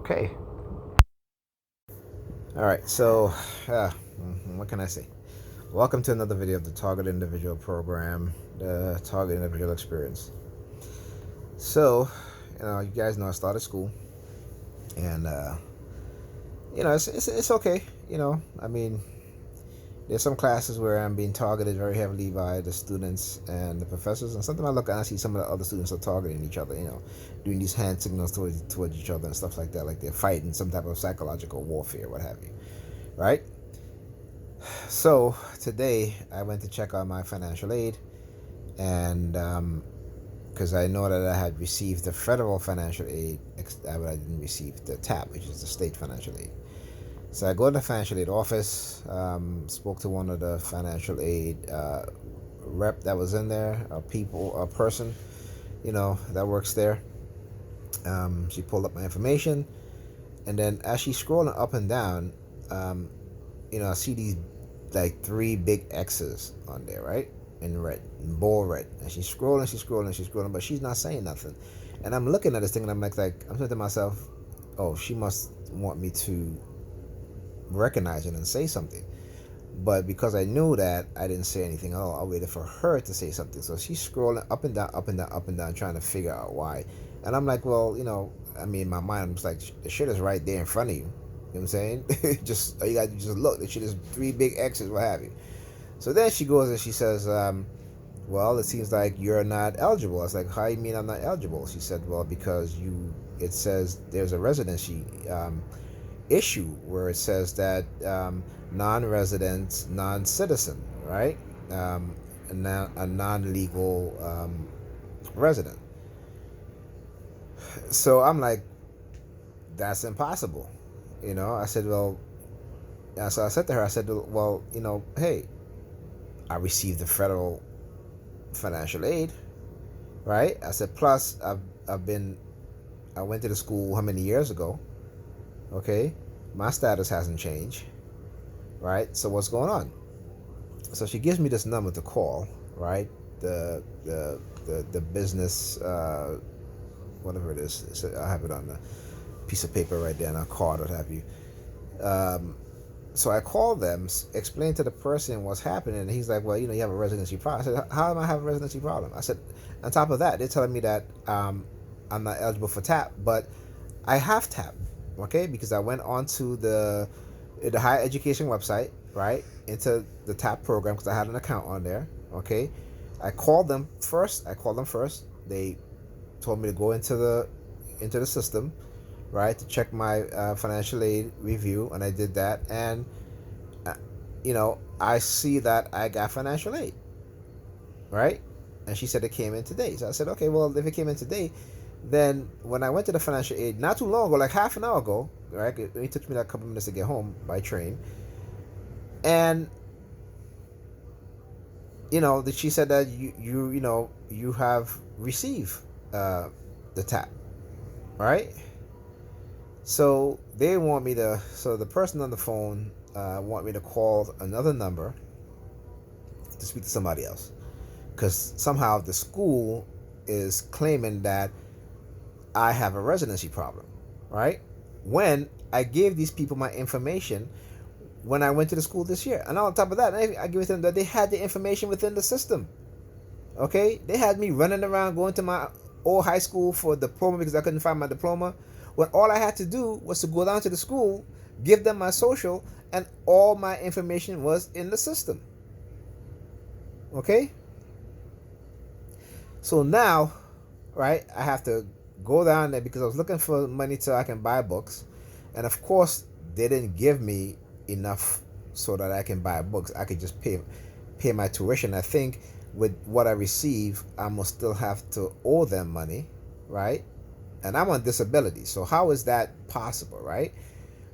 Okay. All right. So, what can I say? Welcome to another video of the Target Individual Program, the Target Individual Experience. So, you guys know I started school, and it's okay. I mean, there's some classes where I'm being targeted very heavily by the students and the professors, and sometimes I look and I see some of the other students are targeting each other. Doing these hand signals towards each other and stuff like that, like they're fighting some type of psychological warfare, what have you, right? So today I went to check on my financial aid, and because I know that I had received the federal financial aid, but I didn't receive the TAP, which is the state financial aid. So I go to the financial aid office, spoke to one of the financial aid rep that was in there, a person, that works there. She pulled up my information, and then as she's scrolling up and down, I see these like three big X's on there, right? In red, in bold red. And she's scrolling, but she's not saying nothing. And I'm looking at this thing and I'm I'm saying to myself, oh, she must want me to recognize it and say something. But because I knew that, I didn't say anything at all. I waited for her to say something. So she's scrolling up and down, up and down, up and down, trying to figure out why. And I'm like, well, in my mind, I'm just like, the shit is right there in front of you. You know what I'm saying? Just you got to just look. The shit is three big X's, what have you. So then she goes and she says, well, it seems like you're not eligible. I was like, how do you mean I'm not eligible? She said, well, because it says there's a residency issue where it says that non-resident, non-citizen, right? A non-legal resident. So I'm like, that's impossible. I said, well, so I said to her, I said, well, hey, I received the federal financial aid, right? I said, plus I went to the school how many years ago? Okay, my status hasn't changed, right? So what's going on? So she gives me this number to call, right? The business, whatever it is. I have it on a piece of paper right there, and a card, what have you. So I called them, explained to the person what's happening, and he's like, well, you have a residency problem. I said, how am I having a residency problem? I said, on top of that, they're telling me that I'm not eligible for TAP, but I have TAP, okay? Because I went onto the higher education website, right, into the TAP program because I had an account on there, okay? I called them first. They told me to go into the system, right, to check my financial aid review, and I did that, and I see that I got financial aid, right? And she said it came in today. So I said, okay, well, if it came in today, then when I went to the financial aid not too long ago, like half an hour ago, right, it took me like a couple minutes to get home by train, and that she said that you have received the TAP, right? So they want me to. So the person on the phone want me to call another number to speak to somebody else, because somehow the school is claiming that I have a residency problem, right? When I gave these people my information when I went to the school this year, and on top of that, I gave them that they had the information within the system. Okay, they had me running around going to my old high school for a diploma because I couldn't find my diploma, when all I had to do was to go down to the school, give them my social, and all my information was in the system. Okay? So now, right, I have to go down there because I was looking for money so I can buy books. And of course, they didn't give me enough so that I can buy books. I could just pay my tuition. I think with what I receive, I must still have to owe them money, right? And I'm on disability, so how is that possible, right?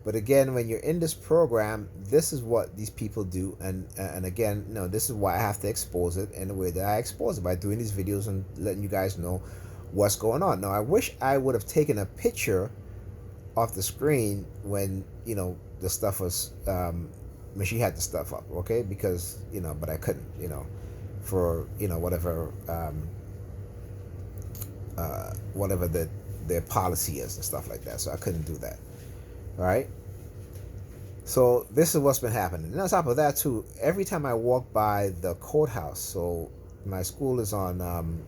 But again, when you're in this program, this is what these people do, and again, this is why I have to expose it in the way that I expose it, by doing these videos and letting you guys know what's going on. Now, I wish I would have taken a picture off the screen when the stuff was when she had the stuff up, okay? Because but I couldn't, for whatever whatever the their policy is and stuff like that. So I couldn't do that. All right. So this is what's been happening. And on top of that too, every time I walk by the courthouse, so my school is on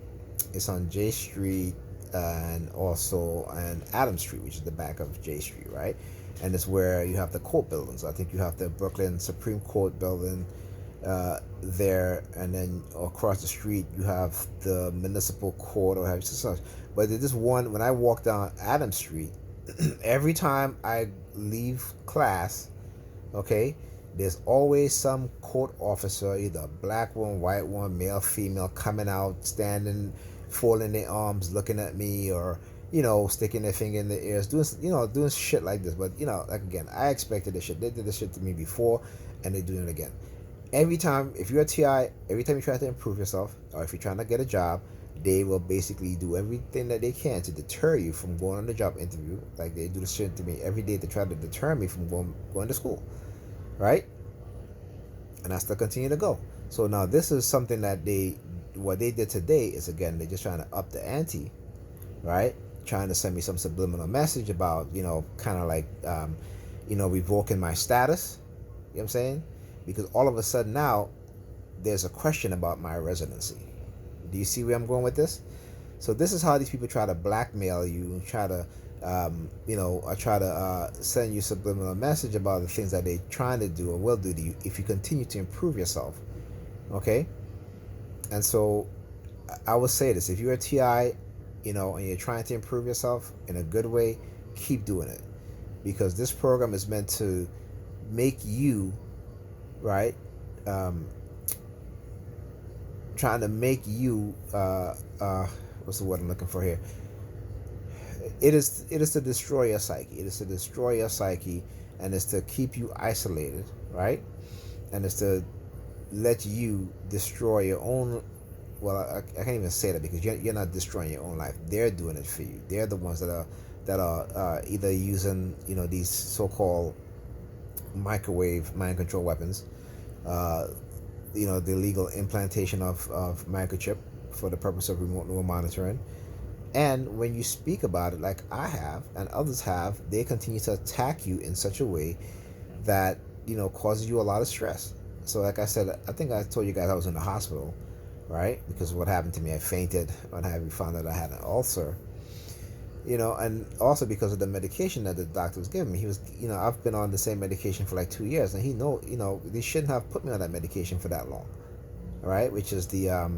it's on J Street and also on Adams Street, which is the back of J Street, right? And it's where you have the court buildings. I think you have the Brooklyn Supreme Court building there, and then across the street you have the municipal court or have such. But there's this one when I walk down Adams Street, every time I leave class, okay, there's always some court officer, either a black one, white one, male, female, coming out, standing, folding their arms, looking at me, or sticking their finger in their ears, doing shit like this. But like again, I expected this shit. They did this shit to me before, and they're doing it again. Every time, if you're a TI, every time you try to improve yourself, or if you're trying to get a job, they will basically do everything that they can to deter you from going on the job interview. Like they do this shit to me every day to try to deter me from going to school, right? And I still continue to go. So now this is something that what they did today is, again, they're just trying to up the ante, right? Trying to send me some subliminal message about, kind of like, revoking my status. You know what I'm saying? Because all of a sudden now, there's a question about my residency. Do you see where I'm going with this? So this is how these people try to blackmail you and try to, send you subliminal message about the things that they're trying to do or will do to you if you continue to improve yourself. Okay? And so I would say this: if you're a TI, and you're trying to improve yourself in a good way, keep doing it, because this program is meant to make you, right, trying to make you what's the word I'm looking for here? It is to destroy your psyche. It is to destroy your psyche, and it's to keep you isolated, right? And it's to let you destroy your own. Well, I can't even say that, because you're not destroying your own life. They're doing it for you. They're the ones that are either using these so-called microwave mind control weapons, the illegal implantation of microchip for the purpose of remote neural monitoring. And when you speak about it, like I have and others have, they continue to attack you in such a way that causes you a lot of stress. So like I said, I think I told you guys I was in the hospital, right? Because of what happened to me. I fainted when I found out I had an ulcer. And also because of the medication that the doctor was giving me. He was, I've been on the same medication for like 2 years, and they shouldn't have put me on that medication for that long, right? Which is the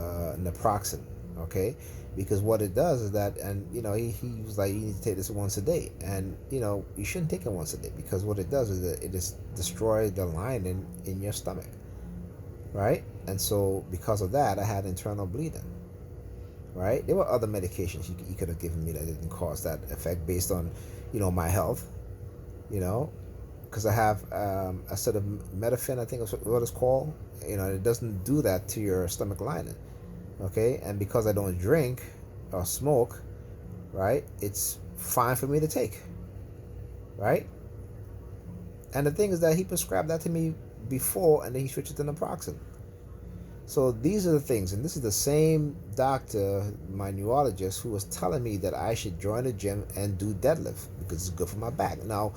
naproxen, okay? Because what it does is that, and he was like, you need to take this once a day, and you shouldn't take it once a day, because what it does is that it just destroys the lining in your stomach, right? And so because of that, I had internal bleeding. Right? There were other medications he could have given me that didn't cause that effect based on, my health, because I have a set of metafin, I think is what it's called. It doesn't do that to your stomach lining, okay? And because I don't drink or smoke, right, it's fine for me to take, right? And the thing is that he prescribed that to me before, and then he switched it to naproxen. So these are the things, and this is the same doctor, my neurologist, who was telling me that I should join a gym and do deadlift because it's good for my back. Now,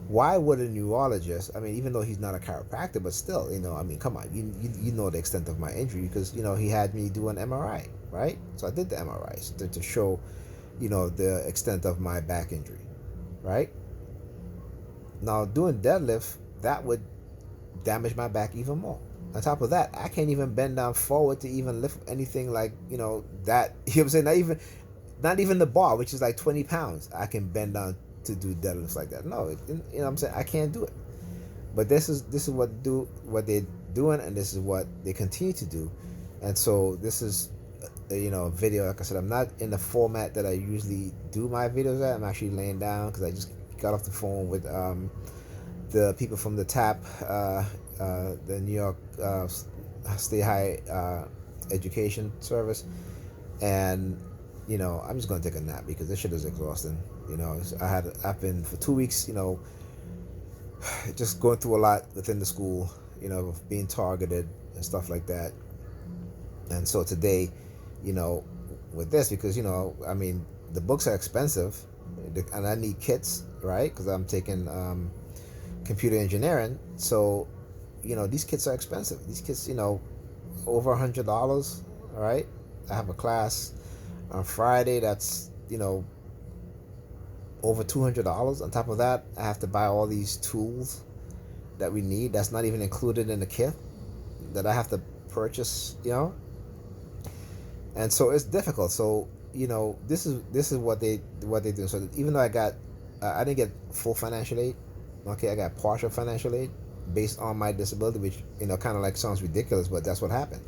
why would a neurologist, even though he's not a chiropractor, but still, come on, you know the extent of my injury, because, he had me do an MRI, right? So I did the MRIs to show, the extent of my back injury, right? Now, doing deadlift, that would damage my back even more. On top of that, I can't even bend down forward to even lift anything like, that. You know what I'm saying? Not even the bar, which is like 20 pounds. I can bend down to do deadlifts like that. No, you know what I'm saying? I can't do it. But this is what they're doing, and this is what they continue to do. And so this is, a video. Like I said, I'm not in the format that I usually do my videos at. I'm actually laying down because I just got off the phone with the people from the TAP, the New York State Higher Education Service, and I'm just gonna take a nap because this shit is exhausting. I've been for 2 weeks, just going through a lot within the school, being targeted and stuff like that. And so today, with this, because I mean, the books are expensive, and I need kits, right? Because I'm taking computer engineering, so these kits are expensive. These kits, over $100. All right, I have a class on Friday that's over $200. On top of that, I have to buy all these tools that we need. That's not even included in the kit that I have to purchase. And so it's difficult. So this is what they do. So even though I didn't get full financial aid. Okay, I got partial financial aid based on my disability, which kind of like sounds ridiculous, but that's what happened,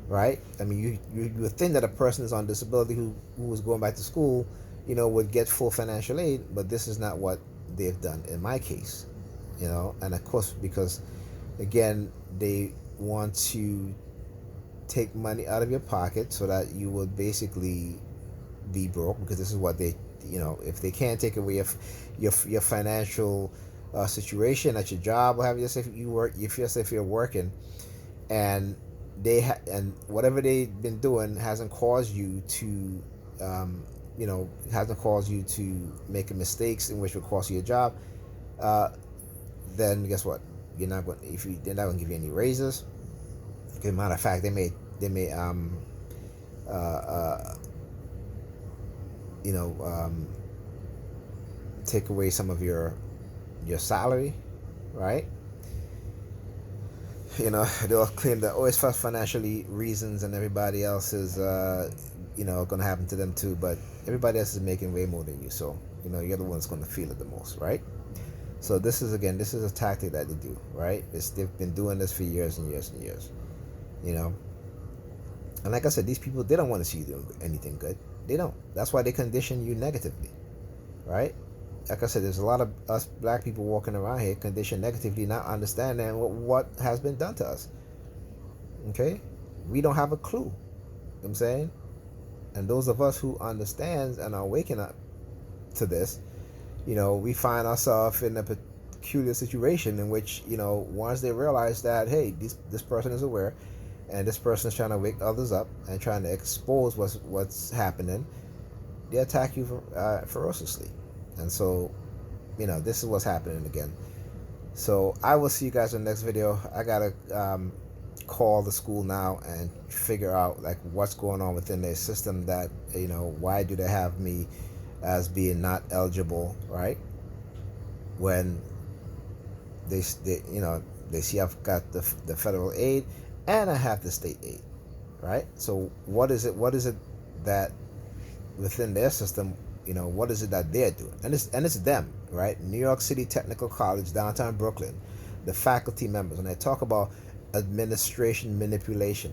right? I mean, you would think that a person is on disability who was going back to school, would get full financial aid, but this is not what they've done in my case, and of course, because again, they want to take money out of your pocket so that you would basically be broke, because this is what they, if they can't take away your financial situation at your job, or have you, if you work, if you're working, and and whatever they've been doing hasn't caused you to hasn't caused you to make mistakes in which would cost you a job, then guess what? You're not going, they're not going to give you any raises. As a matter of fact, they may uh, uh, you know take away some of your salary, right? They'll claim that, it's for financially reasons, and everybody else is going to happen to them too, but everybody else is making way more than you, so you're the one that's going to feel it the most, right? So this is a tactic that they do, right? They've been doing this for years and years and years, and like I said, these people, they don't want to see you doing anything good. They don't. That's why they condition you negatively, right? Like I said, there's a lot of us black people walking around here conditioned negatively, not understanding what has been done to us. Okay, we don't have a clue. You know what I'm saying, and those of us who understands and are waking up to this, we find ourselves in a peculiar situation in which, once they realize that, hey, this person is aware, and this person is trying to wake others up and trying to expose what's happening, they attack you ferociously. And so, this is what's happening again. So I will see you guys in the next video. I gotta call the school now and figure out like what's going on within their system, that why do they have me as being not eligible, right? When they see I've got the federal aid and I have the state aid, right? So what is it that within their system, what is it that they're doing? And it's them, right? New York City Technical College, downtown Brooklyn, the faculty members, and I talk about administration manipulation,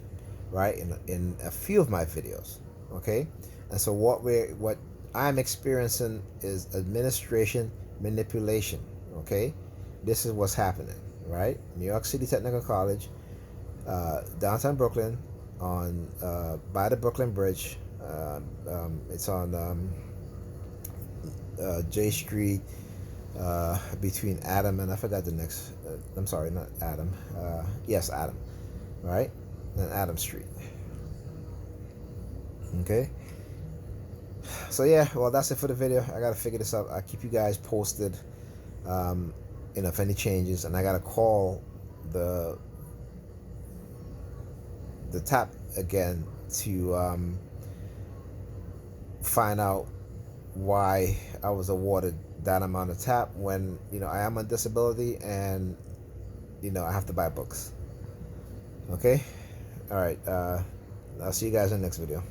right? In a few of my videos, okay? And so what I'm experiencing is administration manipulation, okay? This is what's happening, right? New York City Technical College, downtown Brooklyn, on by the Brooklyn Bridge. It's on J Street, between Adam and I forgot the next. I'm sorry, not Adam. Yes, Adam. Right, and Adam Street. Okay. So yeah, well, that's it for the video. I gotta figure this out. I'll keep you guys posted. If any changes, and I gotta call the TAP again to find out why I was awarded that amount of TAP when I am on disability, and I have to buy books. Okay, all right. I'll see you guys in the next video.